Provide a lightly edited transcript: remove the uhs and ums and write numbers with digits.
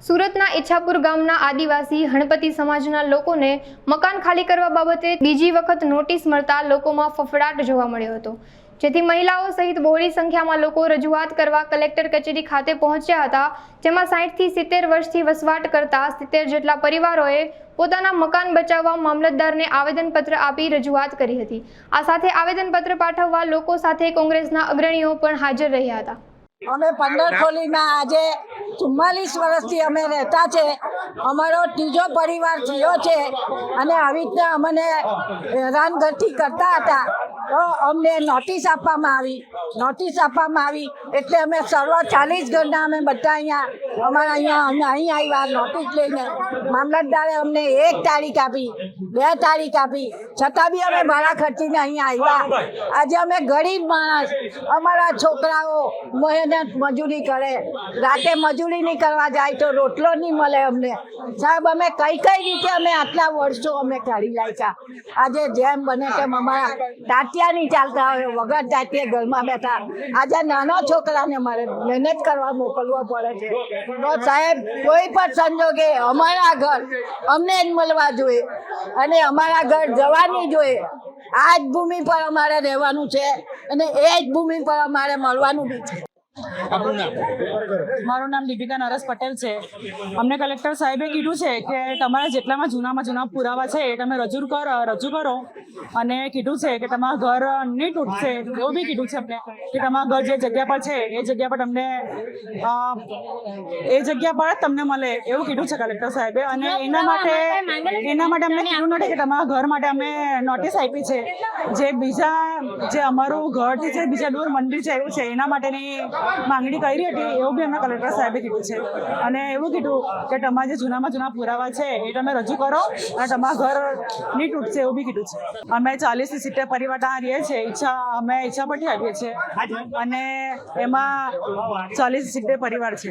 સુરતના ઈચ્છાપુર ગામના આદિવાસી હણપતિ સમાજના લોકોને મકાન ખાલી કરવા બાબતે બીજી વખત નોટિસ મળતા લોકોમાં ફફડાટ જોવા મળ્યો હતો, જેથી મહિલાઓ સહિત બહોળી સંખ્યામાં લોકો રજૂઆત કરવા કલેક્ટર કચેરી ખાતે પહોંચ્યા હતા, જેમાં 60 થી 70 વર્ષથી વસવાટ કરતા 70 જેટલા પરિવારોએ પોતાના મકાન બચાવવા મામલતદારને આવેદનપત્ર આપી રજૂઆત કરી હતી। આ સાથે આવેદનપત્ર પાઠવવા લોકો સાથે કોંગ્રેસના અગ્રણીઓ પણ હાજર રહ્યા હતા। અમે 15 ખોલીમાં આજે 44 વર્ષથી અમે રહેતા છે। અમારો ત્રીજો પરિવાર થયો છે અને આવી રીતના અમને હેરાનગતિ કરતા હતા તો અમને નોટિસ આપવામાં આવી એટલે અમે સર્વ 40 ઘરના અમે બધા અહીં આવ્યા નોટિસ લઈને। મામલતદારે અમને 1 તારીખ આપી, 2 તારીખ આપી, છતાં બી અમે ભાડા ખર્ચીને અહીં આવ્યા। આજે અમે ગરીબ માણસ, અમારા છોકરાઓ મહેનત મજૂરી કરે, રાતે મજૂરી નહીં કરવા જાય તો રોટલો નહીં મળે અમને। સાહેબ અમે કઈ રીતે અમે આટલા વર્ષો અમે કાઢી લાગ્યા। આજે જેમ બને તેમ અમારા તાટિયા નહીં ચાલતા હોય, વગર તાટિયા ઘરમાં બેઠા। આજે નાના છોકરાને મારે મહેનત કરવા મોકલવો પડે છે। તો સાહેબ કોઈ પણ સંજોગે અમારા ઘર અમને જ મળવા જોઈએ અને અમારા ઘર જવાની જોઈએ। આ જ ભૂમિ પર અમારે રહેવાનું છે અને એ જ ભૂમિ પર અમારે મળવાનું બી છે। મારું નામ દીપિકા નરેશ પટેલ છે। અમને કલેક્ટર સાહેબે કીધું છે કે તમારા જેટલામાં જૂના પુરાવા છે એ તમે રજૂ કરો અને કીધું છે કે તમારા ઘર નહીં તૂટશે। એવું બી કીધું છે અમને કે તમારા ઘર જે જગ્યા પર છે એ જગ્યા પર તમને એ જગ્યા પર જ તમને મળે એવું કીધું છે કલેક્ટર સાહેબે। અને એના માટે અમને કીધું નથી કે તમારા ઘર માટે અમે નોટિસ આપી છે। જે અમારું ઘરથી છે બીજા દૂર મંદિર છે એવું છે એના માટેની માંગણી કરી હતી એવું બી અમને કલેક્ટર સાહેબે કીધું છે। અને એવું કીધું કે તમારા જે જૂના પુરાવા છે એ તમે રજૂ કરો અને તમારા ઘર નહીં તૂટશે એવું બી કીધું છે। અમે 40 થી 70 પરિવાર ત્યાં રહીએ છીએ। અમે ઈચ્છા પરથી આવીએ છીએ અને એમાં 40 થી 70 પરિવાર છે।